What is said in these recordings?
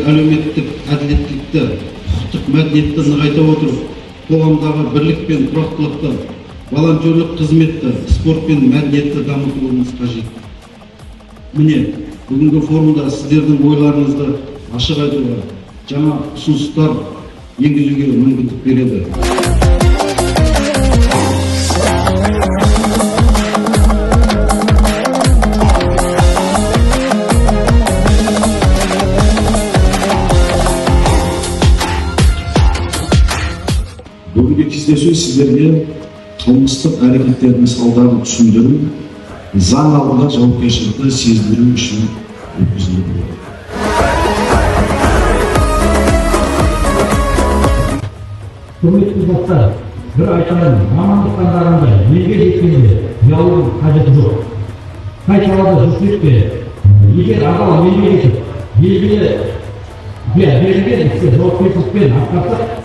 әлеуметтік әділеттілікті, құқықтық мәдениетті нығайта отырып, қоғамдағы бірлік пен тұрақтылықты, волонтерлік қызметті, спорт пен мәдениетті дамытуымыз қажет. Міне, бүгінгі форумда сіздердің ойларыңызды ашық айтуға, жаңа ұсыныстар енгізуге мүмкіндік береді. Бүгінгі кездесу сіздерге қылмыстық әрекеттердің салдарын түсіндіру, заң алдында жауапкершілікті сездіру үшін өткізілді. Құрметті достар, бір айтайын, мамандық таңдағанда елге жеткенде ұялудың қажеті жоқ. Қай салада жүрсек те, егер адал еңбек етіп, белгілі берілген іске жауапкершілікпен атқарсақ,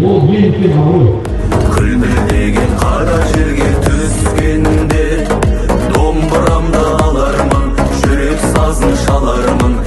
ол ең үлкен абырой. Күлбілдеген қара жерге түскенде домбырамды алармын, жүрек сазын шалармын.